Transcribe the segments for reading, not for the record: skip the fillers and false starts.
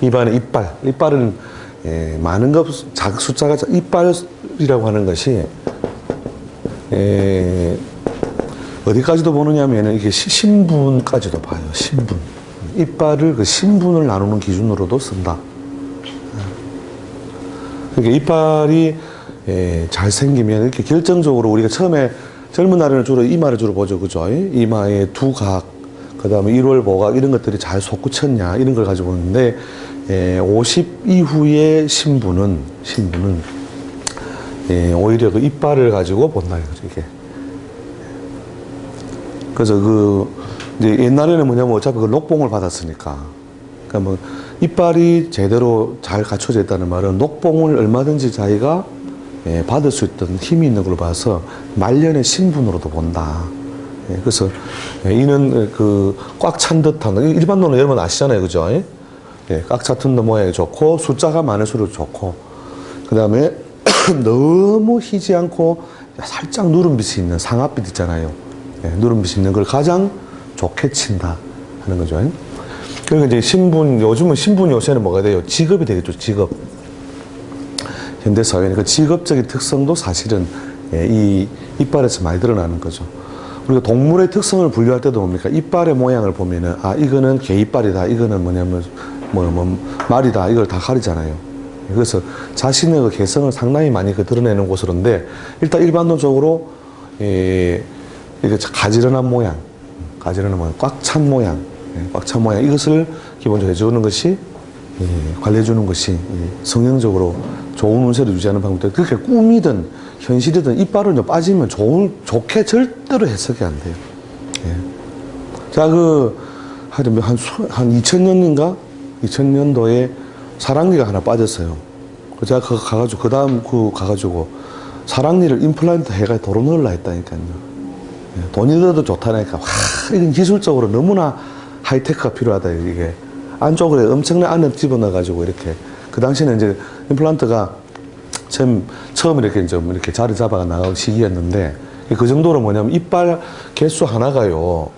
입안의 이빨. 이빨은 많은 것, 숫자가 이빨이라고 하는 것이 어디까지도 보느냐면 이게 신분까지도 봐요. 신분. 이빨을 그 신분을 나누는 기준으로도 쓴다. 그러니까 이빨이 잘생기면 이렇게 결정적으로 우리가 처음에 젊은 날에는 주로 이마를 주로 보죠. 그죠? 이마의 두각, 그 다음에 1월 보각 이런 것들이 잘 솟구쳤냐 이런 걸 가지고 보는데 50 이후의 신분은 오히려 그 이빨을 가지고 본다 이거죠. 이게. 그래서 이제 옛날에는 뭐냐면 어차피 그 녹봉을 받았으니까. 그러니까 뭐 이빨이 제대로 잘 갖춰져 있다는 말은 녹봉을 얼마든지 자기가 받을 수 있던 힘이 있는 걸로 봐서 말년의 신분으로도 본다. 그래서 이는 그 꽉 찬 듯한 일반론은 여러분 아시잖아요, 그죠? 꽉 찼던 모양이 좋고 숫자가 많을수록 좋고 그 다음에 너무 희지 않고 살짝 누름빛이 있는 상아빛 있잖아요. 누름빛이 있는 걸 가장 좋게 친다 하는 거죠. 그러니까 이제 요즘은 신분 요새는 뭐가 돼요? 직업이 되겠죠, 직업. 현대사회는 그 직업적인 특성도 사실은 이 이빨에서 많이 드러나는 거죠. 우리가 동물의 특성을 분류할 때도 뭡니까? 이빨의 모양을 보면은, 아, 이거는 개이빨이다. 이거는 뭐냐면, 말이다. 이걸 다 가리잖아요. 그래서 자신의 그 개성을 상당히 많이 드러내는 곳으로인데, 일단 일반론적으로, 이게 가지런한 모양, 꽉 찬 모양, 이것을 기본적으로 해주는 것이, 관리해주는 것이 성형적으로 좋은 운세를 유지하는 방법인데, 그렇게 꿈이든 현실이든 이빨을 빠지면 좋게 절대로 해석이 안 돼요. 자, 한 2000년인가? 2000년도에 사랑니가 하나 빠졌어요. 제가 가가지고, 사랑니를 임플란트 해가지고 도로 넣으려 했다니까요. 돈이 들어도 좋다니까. 이건 기술적으로 너무나 하이테크가 필요하다, 이게. 안쪽으로 엄청난 안을 집어넣어가지고, 이렇게. 그 당시에는 이제 임플란트가 처음 이렇게 자리 잡아가 나가는 시기였는데, 그 정도로 뭐냐면, 이빨 개수 하나가요,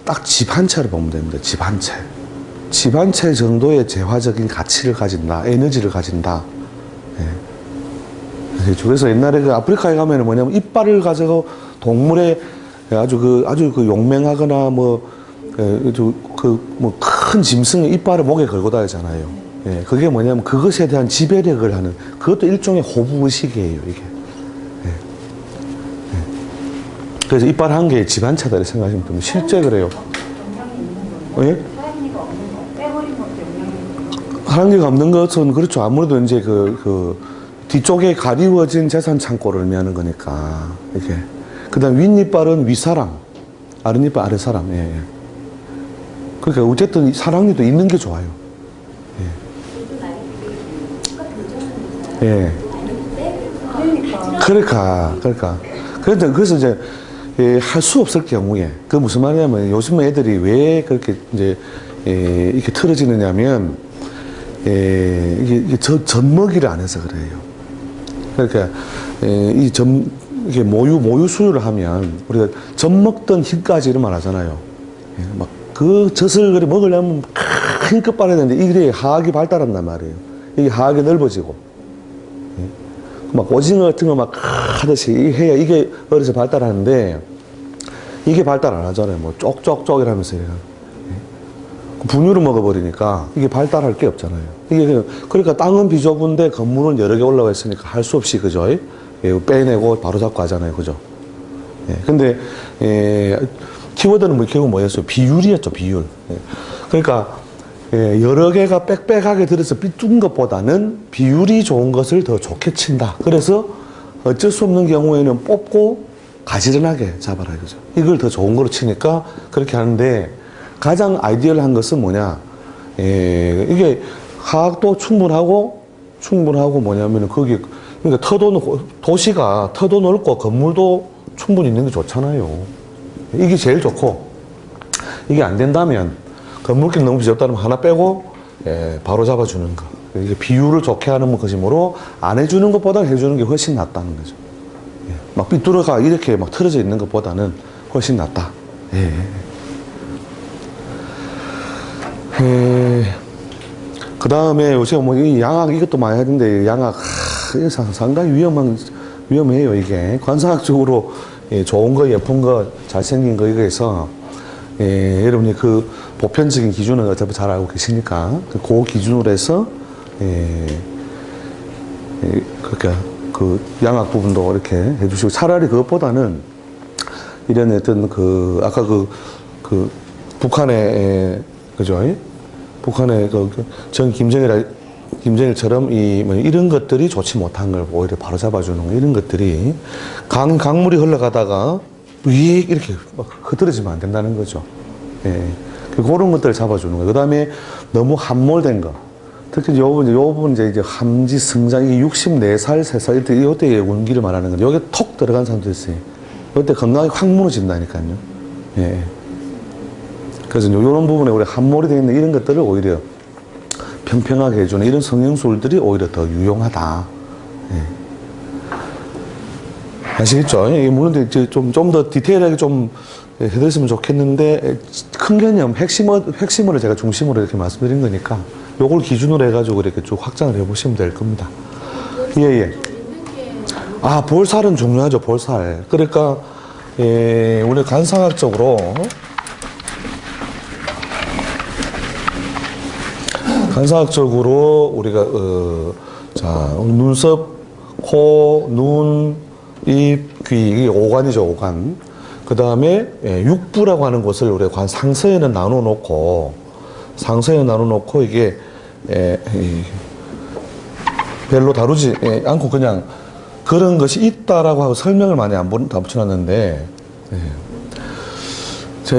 딱 집 한 채를 보면 됩니다. 집 한 채. 집 한 채 정도의 재화적인 가치를 가진다, 에너지를 가진다. 그래서 옛날에 그 아프리카에 가면은 뭐냐면, 이빨을 가지고 동물의 아주 용맹하거나 큰 짐승의 이빨을 목에 걸고 다니잖아요. 그게 뭐냐면 그것에 대한 지배력을 하는 그것도 일종의 호부의식이에요, 이게. 그래서 이빨 한 개의 집 한 채다 이렇게 생각하시면 됩니다. 실제 그래요. 사랑니가 없는 것은 그렇죠. 아무래도 이제 뒤쪽에 가리워진 재산 창고를 의미하는 거니까 이게. 그다음 윗이빨은 윗사람, 아랫이빨 아랫사람. 그러니까 어쨌든 사랑니도 있는 게 좋아요. 그러니까. 그래서 이제, 할 수 없을 경우에, 그 무슨 말이냐면, 요즘 애들이 왜 그렇게 이제, 이렇게 틀어지느냐면, 이게 젖먹이를 안 해서 그래요. 그러니까, 이게 모유 수유를 하면, 우리가 젖먹던 힘까지 이런 말 하잖아요. 막, 그 젖을 그래 먹으려면 힘껏 빨아야 되는데, 이게 하악이 발달한단 말이에요. 이게 하악이 넓어지고. 막 오징어 같은 거 막 하듯이 해야 이게 어려서 발달하는데 이게 발달 안 하잖아요. 뭐 쪽쪽쪽 이러면서 분유를 먹어버리니까 이게 발달할 게 없잖아요. 이게 그러니까 땅은 비좁은데 건물은 여러 개 올라와 있으니까 할 수 없이 그죠? 빼내고 바로 잡고 하잖아요. 그죠? 근데 키워드는 결국 뭐였어요? 비율이었죠. 비율. 그러니까 여러 개가 빽빽하게 들어서 삐뚤은 것보다는 비율이 좋은 것을 더 좋게 친다. 그래서 어쩔 수 없는 경우에는 뽑고 가지런하게 잡아라 이거죠. 이걸 더 좋은 거로 치니까 그렇게 하는데 가장 아이디얼한 것은 뭐냐? 이게 하악도 충분하고 뭐냐면은 그러니까 도시가 터도 넓고 건물도 충분히 있는 게 좋잖아요. 이게 제일 좋고 이게 안 된다면 건물길 너무 비좁다면 하나 빼고 바로 잡아주는 거. 이게 비율을 좋게 하는 것이므로 안 해주는 것보다는 해주는 게 훨씬 낫다는 거죠. 막 삐뚤어가 이렇게 막 틀어져 있는 것보다는 훨씬 낫다. 그 다음에 요새 뭐 이 양악 이것도 많이 하던데 양악 이게 상당히 위험해요 이게 관상학적으로 예, 좋은 거 예쁜 거 잘생긴 거 이거에서 예, 여러분이 그 보편적인 기준은 어차피 잘 알고 계시니까 그 기준으로 해서 예, 예, 그러니까 그 양악 부분도 이렇게 해주시고 차라리 그것보다는 이런 어떤 그 아까 그 북한의 그죠? 북한의 전 김정일처럼 이런 것들이 좋지 못한 걸 오히려 바로 잡아주는 거 이런 것들이 강물이 흘러가다가 위에 이렇게 막 흐트러지면 안 된다는 거죠. 예. 그런 것들을 잡아주는 거예요. 그 다음에 너무 함몰된 거. 특히 요 부분 이제 함지 성장, 이 64살, 3살, 이때의 운기를 말하는 건데, 여기 톡 들어간 사람도 있어요. 이때 건강이 확 무너진다니까요. 예. 그래서 이런 부분에 우리 함몰이 되어 있는 이런 것들을 오히려 평평하게 해주는 이런 성형술들이 오히려 더 유용하다. 예. 아시겠죠? 예, 물론 좀 더 디테일하게 좀 해드렸으면 좋겠는데, 큰 개념, 핵심을 제가 중심으로 이렇게 말씀드린 거니까, 요걸 기준으로 해가지고 이렇게 쭉 확장을 해보시면 될 겁니다. 예, 예. 아, 볼살은 중요하죠, 볼살. 그러니까, 예, 우리 관상학적으로, 우리가, 자, 눈썹, 코, 눈, 입, 귀, 이게 오관이죠, 오관. 그 다음에, 예, 육부라고 하는 것을 우리가 상서에는 나눠놓고, 이게, 예, 별로 다루지 않고 그냥 그런 것이 있다라고 하고 설명을 많이 안 붙여놨는데, 예.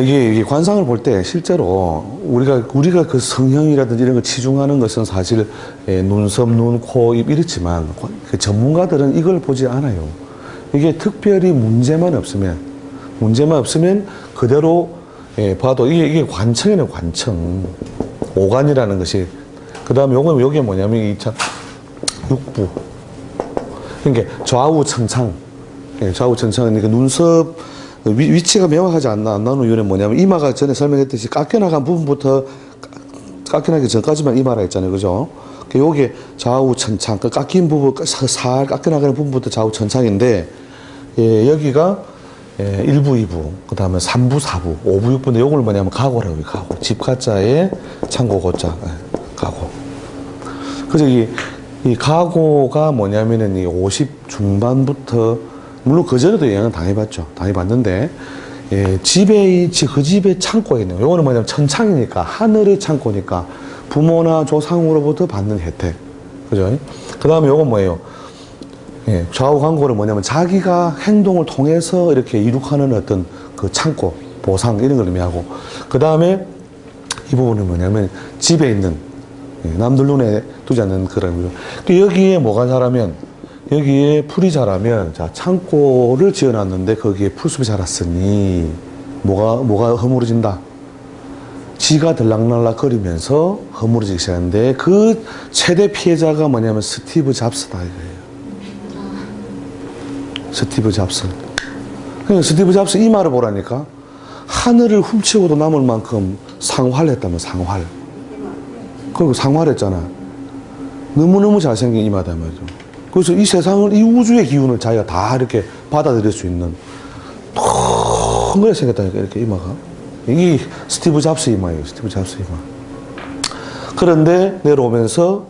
이게 관상을 볼 때 실제로 우리가 그 성형이라든지 이런 걸 치중하는 것은 사실 예, 눈썹, 눈, 코, 입 이렇지만 그 전문가들은 이걸 보지 않아요. 이게 특별히 문제만 없으면 그대로 예, 봐도 이게 관청이네요, 관청. 오관이라는 것이. 그 다음에 요게 뭐냐면 이 육부. 그러니까 좌우청창. 예, 좌우청창은 그러니까 눈썹 위치가 명확하지 안 나오는 이유는 뭐냐면 이마가 전에 설명했듯이 깎여나간 부분부터 깎여나기 전까지만 이마라 했잖아요. 그죠? 요게 좌우천창. 그 깎인 부분, 살 깎여나가는 부분부터 좌우천창인데, 예, 여기가 예, 1부, 2부, 그 다음에 3부, 4부, 5부, 6부인데 요걸 뭐냐면 가고라고 해요. 가고. 집가자에 창고 고자. 예, 가고. 그래서 이 가고가 뭐냐면은 이 50 중반부터 물론 그전에도 영향을 당해봤는데, 예, 그 집의 창고에 있는, 요거는 뭐냐면 천창이니까, 하늘의 창고니까, 부모나 조상으로부터 받는 혜택. 그죠? 그 다음에 요건 뭐예요? 예, 좌우 광고는 뭐냐면 자기가 행동을 통해서 이렇게 이룩하는 어떤 그 창고, 보상, 이런 걸 의미하고, 그 다음에 이 부분은 뭐냐면 집에 있는, 예, 남들 눈에 두지 않는 그런, 여기에 뭐가 자라면, 여기에 풀이 자라면, 자, 창고를 지어놨는데 거기에 풀숲이 자랐으니, 뭐가 허물어진다? 지가 들락날락 거리면서 허물어지기 시작하는데, 그 최대 피해자가 뭐냐면 스티브 잡스다, 이거예요. 스티브 잡스. 그러니까 스티브 잡스 이마를 보라니까, 하늘을 훔치고도 남을 만큼 상활 했다면, 상활. 그리고 상활했잖아. 너무너무 잘생긴 이마다 말이죠. 그래서 이 세상을, 이 우주의 기운을 자기가 다 이렇게 받아들일 수 있는 큰 생겼다니까, 이렇게 이마가. 이게 스티브 잡스 이마예요, 스티브 잡스 이마. 그런데 내려오면서,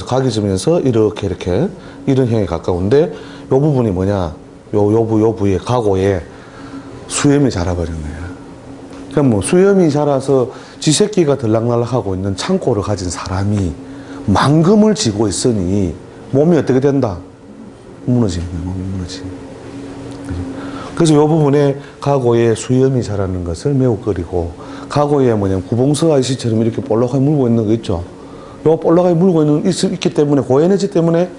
각이 지면서 이렇게, 이런 형에 가까운데, 요 부분이 뭐냐, 요 부위에, 가고에 수염이 자라버린 거야. 그럼 뭐, 수염이 자라서 지 새끼가 들락날락하고 있는 창고를 가진 사람이 만금을 쥐고 있으니, 몸이 어떻게 된다? 무너지는 거예요, 몸이 무너지는 거예요. 그래서 이 부분에 가고에 수염이 자라는 것을 매우 꺼리고, 가고에 뭐냐면 구봉서 아저씨처럼 이렇게 볼록하게 물고 있는 거 있죠? 요 볼록하게 물고 있기 때문에, 고에너지 때문에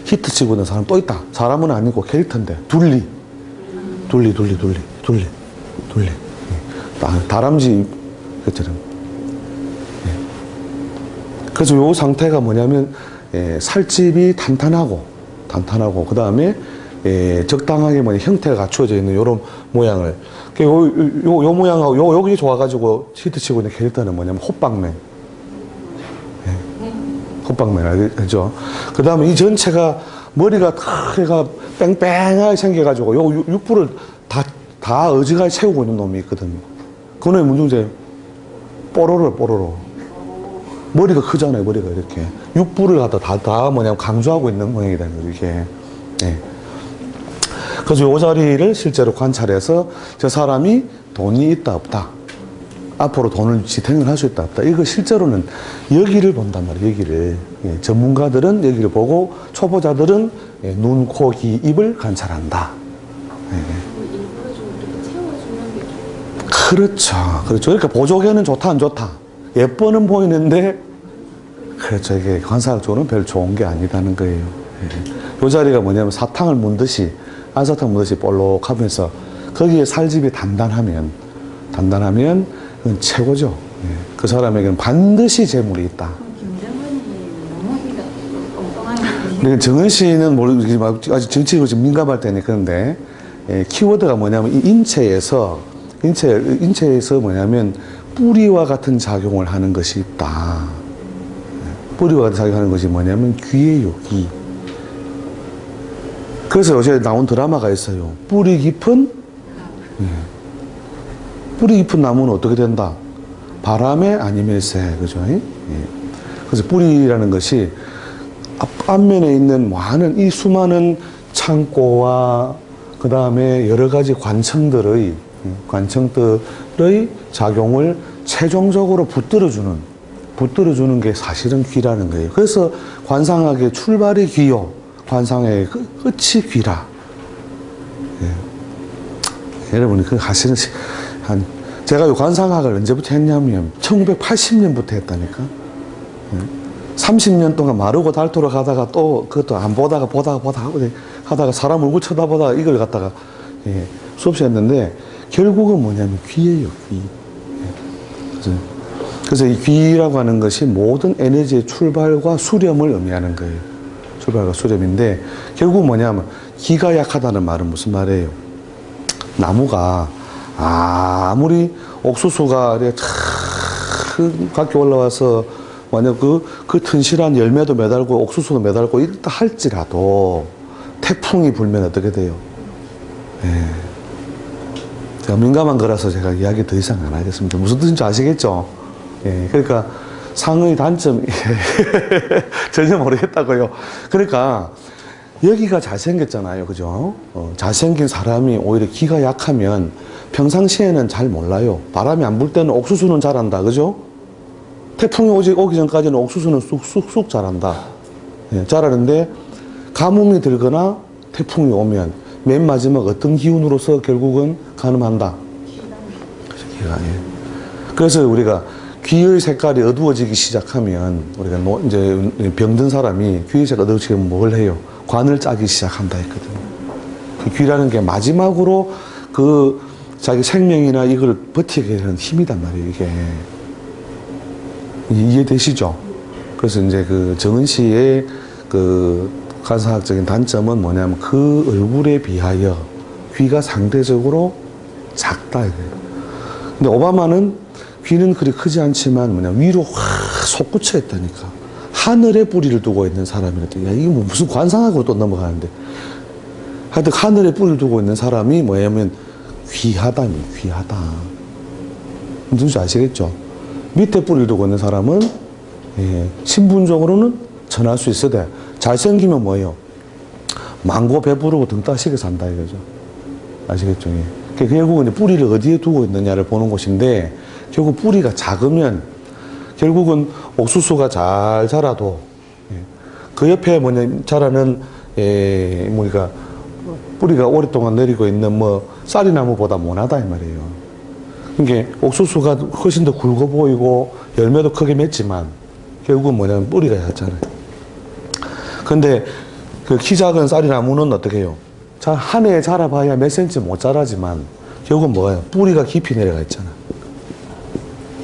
히트 치고 있는 사람 또 있다. 사람은 아니고 캐릭터인데, 둘리. 다람쥐 것처럼. 그래서 요 상태가 뭐냐면, 예, 살집이 탄탄하고, 그 다음에, 예, 적당하게 형태가 갖추어져 있는 요런 모양을. 요 모양하고, 여기 좋아가지고 히트 치고 있는 캐릭터는 뭐냐면, 호빵맨. 예. 콧방망이 알죠? 그 다음에 이 전체가 머리가 탁 뺑뺑하게 생겨가지고 요 육부를 다 어지간히 채우고 있는 놈이 있거든요. 그 놈이 문중재 뽀로로. 머리가 크잖아요, 머리가 이렇게. 육부를 갖다 다 뭐냐면 강조하고 있는 모양이라는 거죠, 이게. 네. 그래서 요 자리를 실제로 관찰해서 저 사람이 돈이 있다, 없다. 앞으로 돈을 지탱을 할 수 있다, 없다. 이거 실제로는 여기를 본단 말이에요, 여기를. 예, 전문가들은 여기를 보고 초보자들은 예, 눈, 코, 귀, 입을 관찰한다. 예. 일부러 좀 이렇게 채워주는 게 그렇죠. 그러니까 보조개는 좋다, 안 좋다. 예뻐는 보이는데, 그렇죠. 이게 관사학적으로는 별 좋은 게 아니다는 거예요. 예. 이 자리가 뭐냐면 사탕을 문듯이, 안사탕 문듯이 볼록하면서 거기에 살집이 단단하면 그건 최고죠. 예. 그 사람에게는 반드시 재물이 있다. 김정은이 너무 희가 엉뚱하게 근데 정은 씨는 아직 정치적으로 좀 민감할 때니 그런데 예, 키워드가 뭐냐면 이 인체에서 뭐냐면 뿌리와 같은 작용을 하는 것이 있다. 예, 뿌리와 같은 작용하는 것이 뭐냐면 귀예요, 귀. 그래서 요새 나온 드라마가 있어요. 뿌리 깊은 나무는 어떻게 된다? 바람에 아니면새, 그죠? 예. 그래서 뿌리라는 것이 앞면에 있는 많은 이 수많은 창고와 그 다음에 여러 가지 관청들의 작용을 최종적으로 붙들어주는 게 사실은 귀라는 거예요. 그래서 관상학의 출발이 귀요. 관상의 끝이 귀라. 예. 여러분이 그 사실은 제가 이 관상학을 언제부터 했냐면 1980년부터 했다니까. 30년 동안 마르고 닳도록 하다가 또 그것도 안 보다가 하다가 사람 얼굴 쳐다보다가 이걸 갖다가 예, 수없이 했는데 결국은 뭐냐면 귀예요, 귀. 예. 그래서 이 귀라고 하는 것이 모든 에너지의 출발과 수렴을 의미하는 거예요. 출발과 수렴인데 결국 뭐냐면 기가 약하다는 말은 무슨 말이에요? 나무가 아무리 옥수수가 각기 올라와서 만약 그 튼실한 열매도 매달고 옥수수도 매달고 이렇다 할지라도 태풍이 불면 어떻게 돼요? 예. 제가 민감한 거라서 제가 이야기 더 이상 안 하겠습니다. 무슨 뜻인지 아시겠죠? 예. 그러니까 상의 단점 전혀 모르겠다고요. 그러니까 여기가 잘생겼잖아요. 그죠? 잘생긴 사람이 오히려 기가 약하면 평상시에는 잘 몰라요. 바람이 안 불 때는 옥수수는 잘한다. 그죠? 태풍이 오기 전까지는 옥수수는 쑥쑥쑥 자란다. 예, 자라는데 가뭄이 들거나 태풍이 오면 맨 마지막 어떤 기운으로서 결국은 가늠한다. 기가, 예. 그래서 우리가 귀의 색깔이 어두워지기 시작하면 우리가 이제 병든 사람이 귀의 색깔 어두워지면 뭘 해요? 관을 짜기 시작한다 했거든요. 귀라는 게 마지막으로 자기 생명이나 이걸 버티게 하는 힘이단 말이에요, 이게. 이해되시죠? 그래서 이제 그 정은 씨의 그 관사학적인 단점은 뭐냐면 그 얼굴에 비하여 귀가 상대적으로 작다, 이거예요. 근데 오바마는 귀는 그리 크지 않지만 위로 확 솟구쳐 있다니까. 하늘에 뿌리를 두고 있는 사람이랬더니, 야, 이게 뭐 무슨 관상학으로 또 넘어가는데. 하여튼 하늘에 뿌리를 두고 있는 사람이 뭐냐면 귀하다. 누군지 아시겠죠? 밑에 뿌리를 두고 있는 사람은 예, 신분적으로는 전할 수 있어야 돼. 잘생기면 뭐예요? 망고 배부르고 등 따시게 산다 이거죠. 아시겠죠? 예. 결국은 이제 뿌리를 어디에 두고 있느냐를 보는 것인데 결국 뿌리가 작으면 결국은 옥수수가 잘 자라도 예, 그 옆에 자라는 우리가 뿌리가 오랫동안 내리고 있는 쌀이나무보다 못하다 이 말이에요. 그러니까 옥수수가 훨씬 더 굵어 보이고 열매도 크게 맺지만 결국은 뭐냐면 뿌리가 얇잖아요. 근데 그 키 작은 쌀이나무는 어떻게 해요? 한 해에 자라봐야 몇 센치 못 자라지만 결국은 뭐예요? 뿌리가 깊이 내려가 있잖아.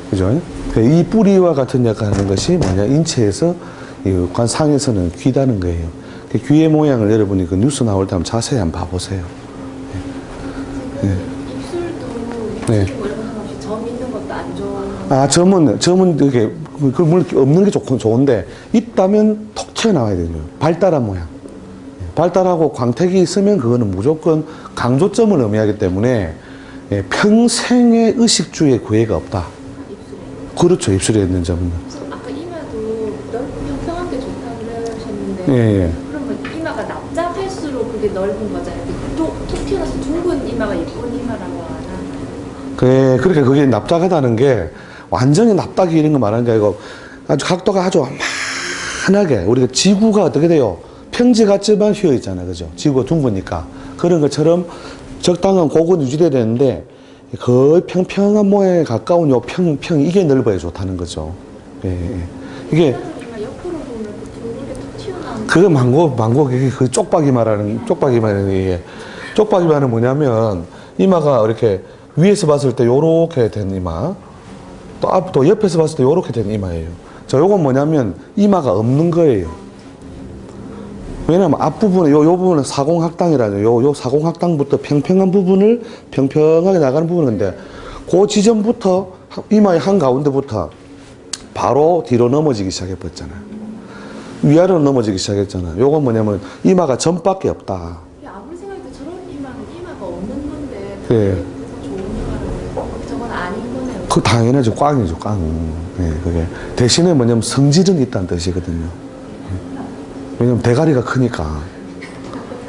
그죠? 이 뿌리와 같은 역할을 하는 것이 인체에서 관상에서는 귀다는 거예요. 귀의 모양을 여러분이 그 뉴스 나올 때 한번 자세히 한번 봐보세요. 입술도 네. 이런 거 없이 점 있는 것도 안 좋은 아, 점은 이렇게, 물론 없는 게 좋은데, 있다면 톡 튀어나와야 되죠. 발달한 모양. 발달하고 광택이 있으면 그거는 무조건 강조점을 의미하기 때문에, 예, 평생의 의식주의 구애가 없다. 입술에. 그렇죠, 입술에 있는 점은. 아까 이마도 넓고 평평한 게 좋다고 그러셨는데 예, 예. 그러면 이마가 납작할수록 그게 넓은 거잖아요. 톡 튀어나서 둥근 이마가 예쁜 이마라고 하나? 그렇게 그게 납작하다는 게 완전히 납작이 이런 거 말하는 게 아니고 아주 각도가 아주 만하게 우리가 지구가 어떻게 돼요? 평지 같지만 휘어 있잖아요. 그죠? 지구가 둥그니까. 그런 것처럼 적당한 고은 유지돼야 되는데 거의 평평한 모양에 가까운 요 이게 넓어야 좋다는 거죠. 예, 예. 이게 이마 옆으로 보면 그 둥글게 톡 튀어나오는 그거 망고 그게 그 쪽박이 말하는 게 쪽박이 말은 뭐냐면 이마가 이렇게 위에서 봤을 때 요렇게 된 이마 또 옆에서 봤을 때 요렇게 된 이마예요. 자, 요건 뭐냐면 이마가 없는 거예요. 왜냐면 앞부분에 요 부분은 사공학당이라죠. 요 사공학당부터 평평한 부분을 평평하게 나가는 부분인데 그 지점부터 이마의 한가운데부터 바로 뒤로 넘어지기 시작해버렸잖아요. 위아래로 넘어지기 시작했잖아요. 요건 뭐냐면 이마가 점밖에 없다. 아무리 생각해도 저런 이마는 이마가 없는 건데 예. 좋은 이마라고 저건 아닌 거네요. 그 당연하죠. 꽝이죠, 꽝. 예, 그게. 대신에 뭐냐면 성질은 있다는 뜻이거든요. 예. 왜냐면 대가리가 크니까.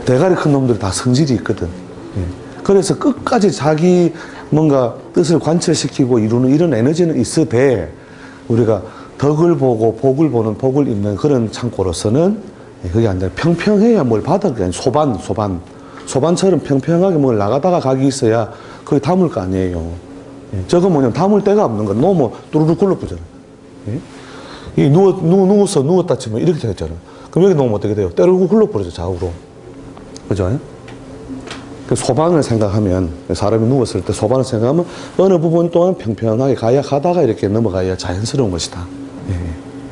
대가리 큰 놈들이 다 성질이 있거든. 예. 그래서 끝까지 자기 뭔가 뜻을 관철시키고 이루는 이런 에너지는 있으되 우리가 덕을 보고 복을 보는 복을 입는 그런 창고로서는 그게 아니라 평평해야 뭘 받아. 그냥 소반처럼 평평하게 뭘 나가다가 각이 있어야 거기 담을 거 아니에요. 예, 저거 뭐냐면 담을 데가 없는 거. 놓으면 뚜루룩 굴러붙잖아. 예? 이 누웠다 치면 이렇게 되었잖아. 그럼 여기 놓으면 어떻게 돼요? 때르고 굴러버리죠, 좌우로. 그죠? 그 소반을 생각하면, 사람이 누웠을 때 소반을 생각하면 어느 부분 동안 평평하게 가다가 이렇게 넘어가야 자연스러운 것이다. 예.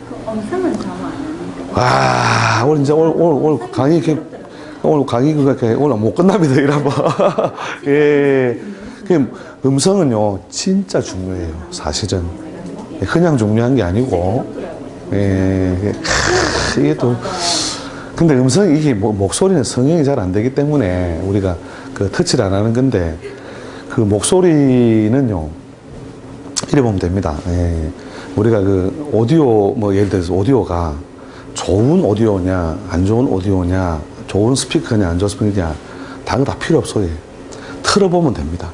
그 엄상은 정화 안 하니까. 오늘 이제 오늘 강의 오늘 강의 그렇게 오늘 못 끝납니다. 이러면 예. 그 음성은요 진짜 중요해요. 사실은 그냥 중요한 게 아니고 예. 이게 또 근데 음성이 이게 목소리는 성형이 잘 안 되기 때문에 우리가 그 터치를 안 하는 건데 그 목소리는요 이래 보면 됩니다. 예. 우리가 그 오디오 뭐 예를 들어서 오디오가 좋은 오디오냐 안 좋은 오디오냐 좋은 스피커냐 안 좋은 스피커냐 다른 거 다 필요 없어요. 틀어보면 됩니다.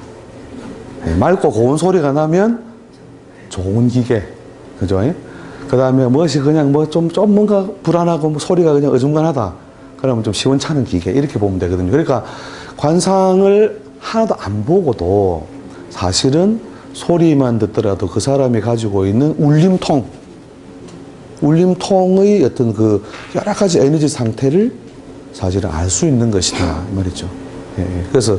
예. 맑고 고운 소리가 나면 좋은 기계 그죠? 그 다음에 무엇이 그냥 뭐 좀 뭔가 불안하고 뭐 소리가 그냥 어중간하다. 그러면 좀 시원찮은 기계. 이렇게 보면 되거든요. 그러니까 관상을 하나도 안 보고도 사실은 소리만 듣더라도 그 사람이 가지고 있는 울림통의 어떤 그 여러 가지 에너지 상태를 사실은 알 수 있는 것이다. 이 말이죠. 예, 그래서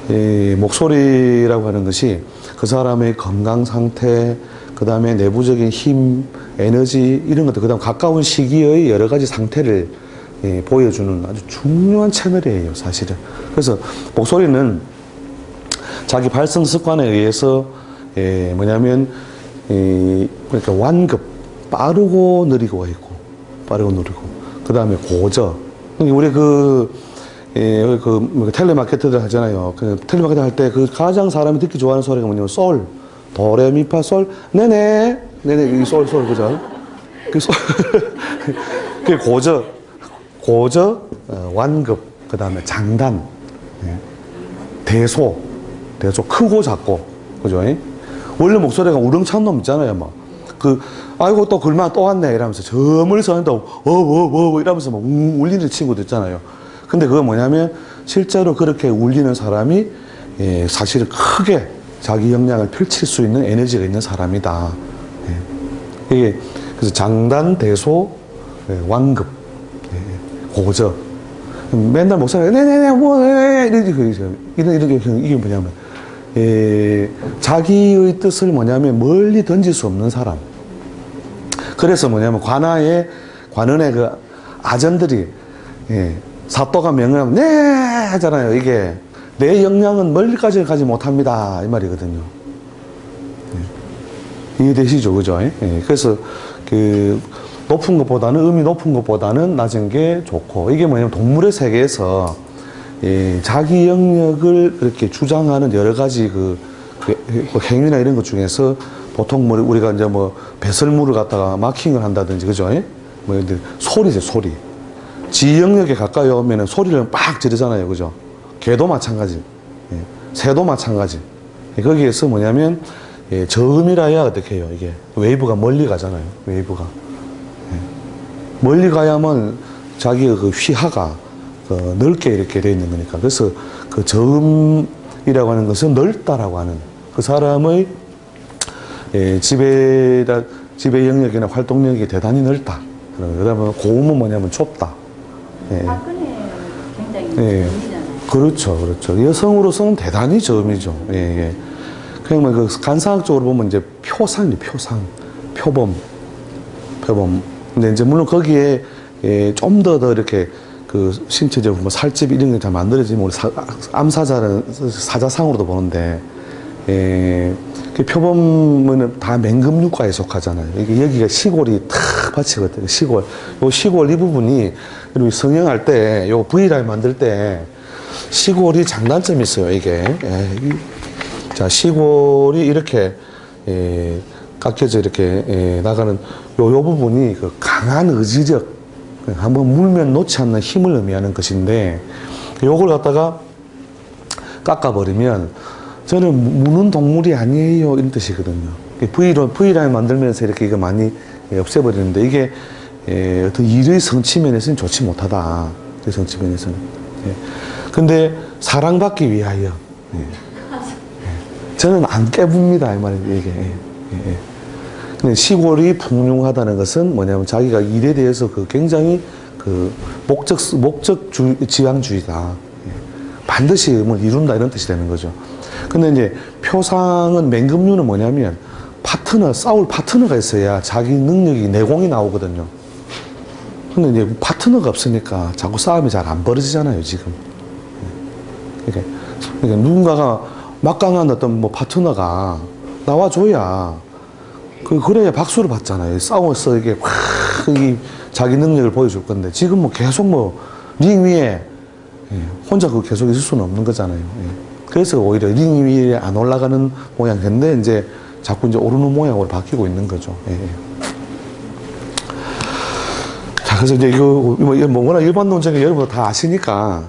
이 목소리라고 하는 것이 그 사람의 건강 상태, 그 다음에 내부적인 힘, 에너지 이런 것들, 그 다음 가까운 시기의 여러 가지 상태를 보여주는 아주 중요한 채널이에요, 사실은. 그래서 목소리는 자기 발성 습관에 의해서 뭐냐면 그러니까 완급, 빠르고 느리고가 있고, 빠르고 느리고, 그 다음에 고저. 우리 텔레마케터들 하잖아요. 그 텔레마케터 할 때 그 가장 사람이 듣기 좋아하는 소리가 뭐냐면 솔, 도레미파 솔, 네네 이 솔 그죠? 그 솔, 그 고저, 완급, 그 다음에 장단, 대소 크고 작고, 그죠? 원래 목소리가 우렁찬 놈 있잖아요, 막. 아이고, 또 글만 또 왔네, 이러면서 저 멀리서 한다고, 이러면서 막 울리는 친구도 있잖아요. 근데 그거 뭐냐면, 실제로 그렇게 울리는 사람이, 사실은 크게 자기 역량을 펼칠 수 있는 에너지가 있는 사람이다. 이게, 그래서 장단, 대소, 완급, 고저. 맨날 목소리가, 이게 뭐냐면, 자기의 뜻을 뭐냐면 멀리 던질 수 없는 사람. 그래서 뭐냐면 관원의 그 아전들이 사또가 명령하면 네 하잖아요. 이게 내 역량은 멀리까지 가지 못합니다 이 말이거든요. 이해되시죠? 그죠? 예. 그래서 그 높은 것보다는, 음이 높은 것보다는 낮은 게 좋고, 이게 뭐냐면 동물의 세계에서 예, 자기 영역을 이렇게 주장하는 여러 가지 그 행위나 이런 것 중에서 보통 뭐 우리가 이제 뭐 배설물을 갖다가 마킹을 한다든지, 그죠? 예? 뭐 예를 들어 소리죠, 소리. 지 영역에 가까이 오면은 소리를 빡 지르잖아요, 그죠? 개도 마찬가지, 예. 새도 마찬가지. 예, 거기에서 뭐냐면 예, 저음이라야 어떻게 해요? 이게 웨이브가 멀리 가잖아요, 웨이브가. 예. 멀리 가야만 자기의 그 휘하가 넓게 이렇게 되어 있는 거니까. 그래서 그 저음이라고 하는 것은 넓다라고 하는 그 사람의 예, 지배 영역이나 활동력이 대단히 넓다. 그다음에 고음은 뭐냐면 좁다. 예. 박근혜 굉장히 예. 저음이잖아요. 그렇죠, 그렇죠. 여성으로서는 대단히 저음이죠. 예, 예. 그냥 뭐 그 간사학적으로 보면 이제 표상이 표상, 표범. 근데 이제 물론 거기에 예, 좀 더 이렇게 그 신체적 뭐 살집 이런 게 잘 만들어지면 우리 암사자는 사자상으로도 보는데 예, 그 표범은 다 맹금육과에 속하잖아요. 이게 여기가 시골이 탁 받치거든요. 시골. 요 시골 이 부분이 우리 성형할 때, 요 V라인 만들 때 시골이 장단점이 있어요. 이게. 예, 자, 시골이 이렇게 예, 깎여져 이렇게 예, 나가는 요 부분이 그 강한 의지력, 한번 물면 놓지 않는 힘을 의미하는 것인데, 요걸 갖다가 깎아버리면 저는 무는 동물이 아니에요 이런 뜻이거든요. V라인 만들면서 이렇게 이거 많이 없애버리는데, 이게 어떤 일의 성취면에서는 좋지 못하다. 그 성취면에서는. 근데 사랑받기 위하여 저는 안 깨붑니다 이 말이에요. 이게. 근데 시골이 풍요하다는 것은 뭐냐면 자기가 일에 대해서 그 굉장히 그 지향주의다. 반드시 뭘 이룬다 이런 뜻이 되는 거죠. 근데 이제 표상은 맹금류는 뭐냐면 싸울 파트너가 있어야 자기 능력이 내공이 나오거든요. 근데 이제 파트너가 없으니까 자꾸 싸움이 잘 안 벌어지잖아요, 지금. 그러니까 누군가가 막강한 어떤 뭐 파트너가 나와줘야 그래야 박수를 받잖아요. 싸워서 이게 확 자기 능력을 보여줄 건데, 지금 뭐 계속 뭐 링 위에 혼자 계속 있을 수는 없는 거잖아요. 그래서 오히려 링 위에 안 올라가는 모양인데 이제 자꾸 이제 오르는 모양으로 바뀌고 있는 거죠. 자, 그래서 이제 이거 뭐 워낙 일반 논쟁이 여러분 다 아시니까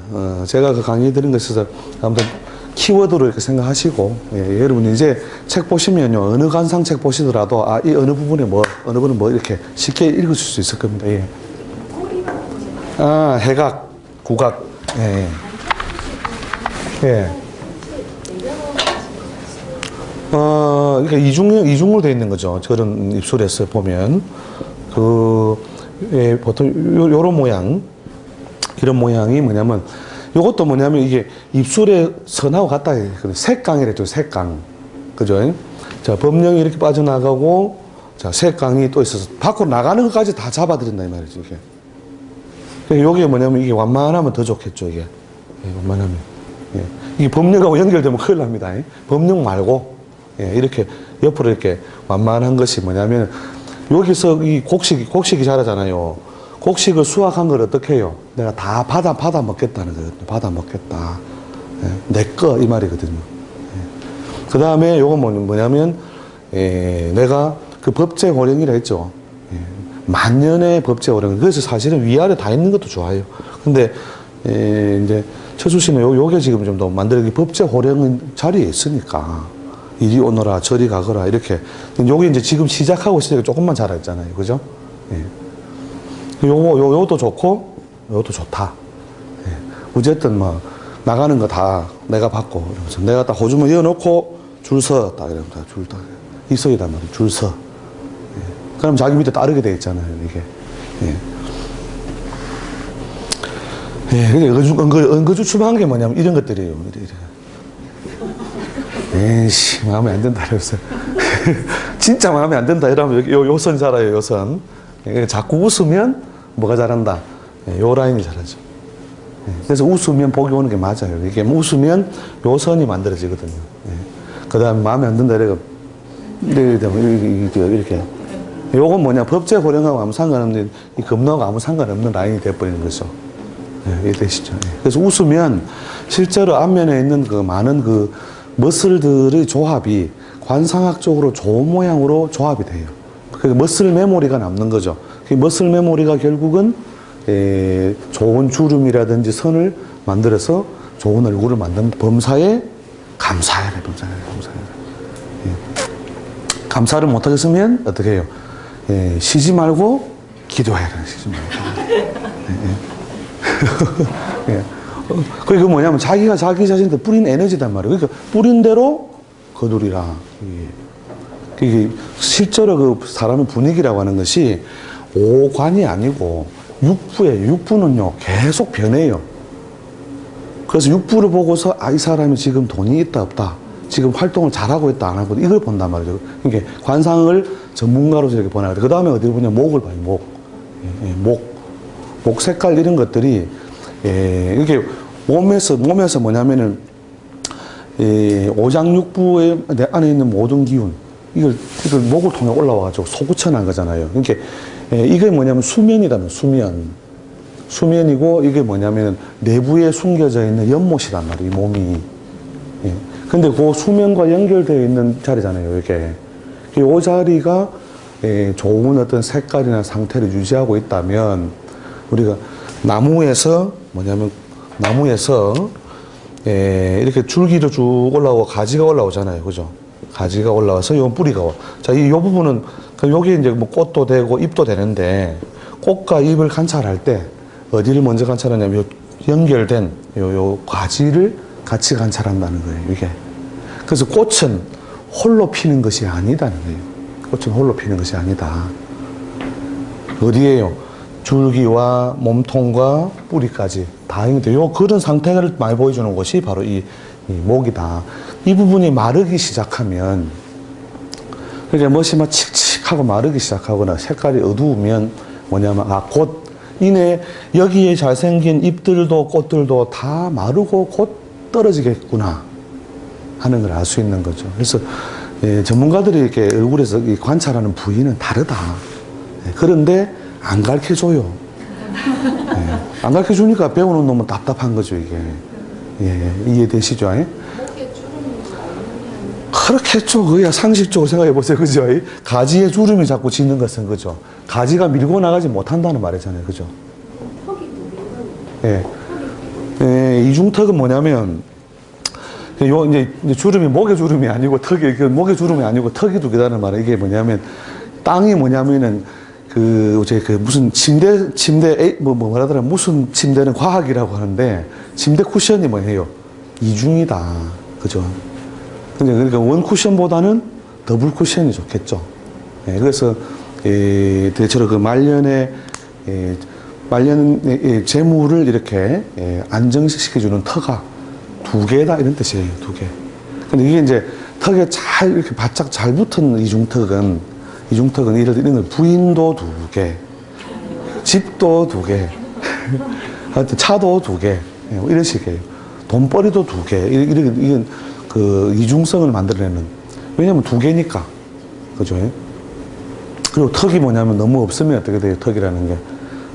제가 그 강의 드린 것에서 아무튼 키워드로 이렇게 생각하시고, 여러분 이제 책 보시면요, 어느 관상 책 보시더라도 이 어느 부분에 어느 부분은 이렇게 쉽게 읽으실 수 있을 겁니다. 해각, 구각, 그러니까 이중으로 되어 있는 거죠. 저런 입술에서 보면 보통 요런 모양, 이런 모양이 뭐냐면, 요것도 뭐냐면 이게 입술에 선하고 같다. 색강이랬죠, 색강. 그죠? 자, 범령이 이렇게 빠져나가고, 자, 색강이 또 있어서 밖으로 나가는 것까지 다 잡아들인다, 이 말이죠, 이게. 요게 뭐냐면 이게 완만하면 더 좋겠죠, 이게. 완만하면. 이게 범령하고 연결되면 큰일 납니다. 범령 말고, 이렇게 옆으로 이렇게 완만한 것이 뭐냐면, 여기서 이 곡식이 자라잖아요. 곡식을 수확한 걸 어떻게 해요? 내가 다 받아 먹겠다는 거거든요. 받아 먹겠다. 내 거, 이 말이거든요. 그 다음에 요건 뭐냐면, 내가 그 법제호령이라 했죠. 만년의 법제호령. 그래서 사실은 위아래 다 있는 것도 좋아요. 근데, 이제, 처수씨는 요게 지금 좀 더 만들기 법제호령은 자리에 있으니까, 이리 오너라, 저리 가거라, 이렇게. 요게 이제 지금 시작하고 있으니까 조금만 자라있잖아요. 그죠? 요것도 좋고, 요것도 좋다. 어쨌든 뭐, 나가는 거 다 내가 받고, 이러면서 내가 딱 호주머니 이어놓고, 줄 서, 딱 이러면 다 줄, 딱. 이석이단 말이에요. 줄 서. 그럼 자기 밑에 따르게 돼 있잖아요, 이게. 근데 은거주춤한 게 뭐냐면 이런 것들이에요. 에이씨, 마음에 안 든다, 그래서. 진짜 마음에 안 든다, 이러면 요선 자라요, 요선. 자꾸 웃으면 뭐가 잘한다? 요 라인이 잘하죠. 그래서 웃으면 복이 오는 게 맞아요. 이게 웃으면 요 선이 만들어지거든요. 그 다음에 마음에 안 든다, 이래가 네, 이렇게. 요건 뭐냐, 법제 호령하고 아무 상관없는, 이 금노하고 아무 상관없는 라인이 돼버리는 거죠. 예, 이해되시죠? 예. 그래서 웃으면 실제로 앞면에 있는 그 많은 그 머슬들의 조합이 관상학적으로 좋은 모양으로 조합이 돼요. 그 머슬 메모리가 남는 거죠. 그 머슬 메모리가 결국은 좋은 주름이라든지 선을 만들어서 좋은 얼굴을 만든 범사에 감사해라, 감사해라. 예. 감사를 못하겠으면 어떻게 해요? 예, 쉬지 말고 기도해라, 쉬지 말고. 예. 예. 그게 뭐냐면 자기가 자기 자신한테 뿌린 에너지단 말이에요. 그러니까 뿌린 대로 거두리라. 이게 실제로 그 사람의 분위기라고 하는 것이 오관이 아니고 육부예요. 육부는요 계속 변해요. 그래서 육부를 보고서 이 사람이 지금 돈이 있다 없다, 지금 활동을 잘하고 있다 안 하고 있다, 이걸 본단 말이죠. 그러니까 관상을 전문가로서 이렇게 보나. 그 다음에 어디를 보냐, 목을 봐요. 목 색깔 이런 것들이 이게 몸에서 뭐냐면은 오장육부의 안에 있는 모든 기운, 이걸 목을 통해 올라와가지고 솟구쳐난 거잖아요. 그러니까 이게 뭐냐면 수면이라면 수면이고, 이게 뭐냐면 내부에 숨겨져 있는 연못이란 말이에요, 이 몸이. 예. 근데 그 수면과 연결되어 있는 자리잖아요, 이게. 이 자리가 좋은 어떤 색깔이나 상태를 유지하고 있다면, 우리가 나무에서 이렇게 줄기도 쭉 올라오고 가지가 올라오잖아요, 그죠? 가지가 올라와서 요 뿌리가 와. 자, 요 부분은, 여기 이제 뭐 꽃도 되고 잎도 되는데, 꽃과 잎을 관찰할 때 어디를 먼저 관찰하냐면 연결된 요 가지를 같이 관찰한다는 거예요, 이게. 그래서 꽃은 홀로 피는 것이 아니다는 거예요. 꽃은 홀로 피는 것이 아니다. 어디에요? 줄기와 몸통과 뿌리까지 다 있는데, 요 그런 상태를 많이 보여주는 것이 바로 이 목이다. 이 부분이 마르기 시작하면, 그러니까 멋이 막 칙칙하고 마르기 시작하거나 색깔이 어두우면 뭐냐면, 곧 이내 여기에 잘생긴 잎들도 꽃들도 다 마르고 곧 떨어지겠구나 하는 걸 알 수 있는 거죠. 그래서 전문가들이 이렇게 얼굴에서 관찰하는 부위는 다르다. 그런데 안 가르쳐줘요. 안 가르쳐주니까 배우는 놈은 답답한 거죠, 이게. 이해되시죠? 목에 주름이 없는 그렇겠죠. 그야 상식적으로 생각해 보세요. 그죠? 가지에 주름이 자꾸 지는 것은, 그죠? 가지가 밀고 나가지 못한다는 말이잖아요. 그죠? 이중턱은 뭐냐면, 이제 주름이 목에 주름이 아니고 목에 주름이 아니고 턱이 두 개다는 말은, 이게 뭐냐면, 땅이 뭐냐면은, 무슨 뭐라더라, 무슨 침대는 과학이라고 하는데, 침대 쿠션이 뭐예요? 이중이다. 그죠? 그러니까 원 쿠션보다는 더블 쿠션이 좋겠죠. 그래서, 대체로 그 말년의 재물을 이렇게, 안정시켜주는 터가 두 개다, 이런 뜻이에요, 두 개. 근데 이게 이제 턱에 이렇게 바짝 잘 붙은 이중턱은 이런 걸 부인도 두 개, 집도 두 개, 하여튼 차도 두 개, 이런 식이에요. 돈벌이도 두 개. 이건 그 이중성을 만들어내는. 왜냐면 두 개니까. 그죠? 그리고 턱이 뭐냐면 너무 없으면 어떻게 돼요? 턱이라는 게.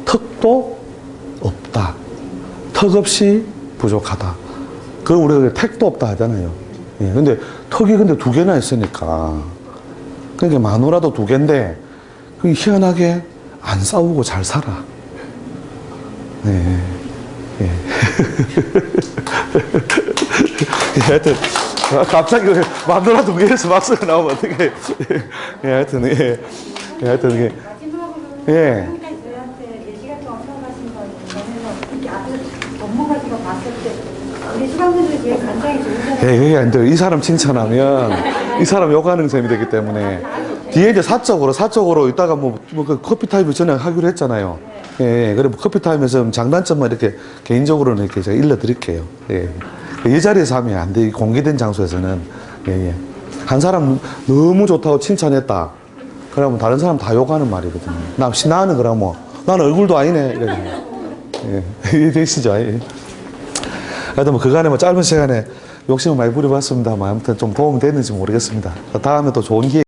턱도 없다. 턱 없이 부족하다. 그럼 우리가 택도 없다 하잖아요. 근데 턱이 두 개나 있으니까. 그러니까 마누라도 두 개인데, 그 희한하게 안 싸우고 잘 살아. 하여튼, 갑자기 마누라 두 개에서 박수가 나오면 어떡해. 하여튼, 이게. 마지막으로 예. 저희한테 4시간 동안 수업하신 거 보면서 이렇게 앞에서 전문가들가 봤을 때 우리 수강생들이 제일 간장이 좋으잖아요. 그게 안 돼요. 이 사람 칭찬하면 이 사람 욕하는 셈이 되기 때문에 뒤에 이제 사적으로 이따가 그 커피 타임을 전에 하기로 했잖아요. 그래 커피 타임에서 장단점만 이렇게 개인적으로는 이렇게 제가 일러드릴게요. 이 자리에서 하면 안 돼. 공개된 장소에서는. 한 사람 너무 좋다고 칭찬했다. 그러면 다른 사람 다 욕하는 말이거든요. 나는 그러면 나는 얼굴도 아니네. 이해되시죠? 하여튼 그간에 짧은 시간에 욕심을 많이 부려봤습니다. 아무튼 좀 도움이 됐는지 모르겠습니다. 다음에 또 좋은 기회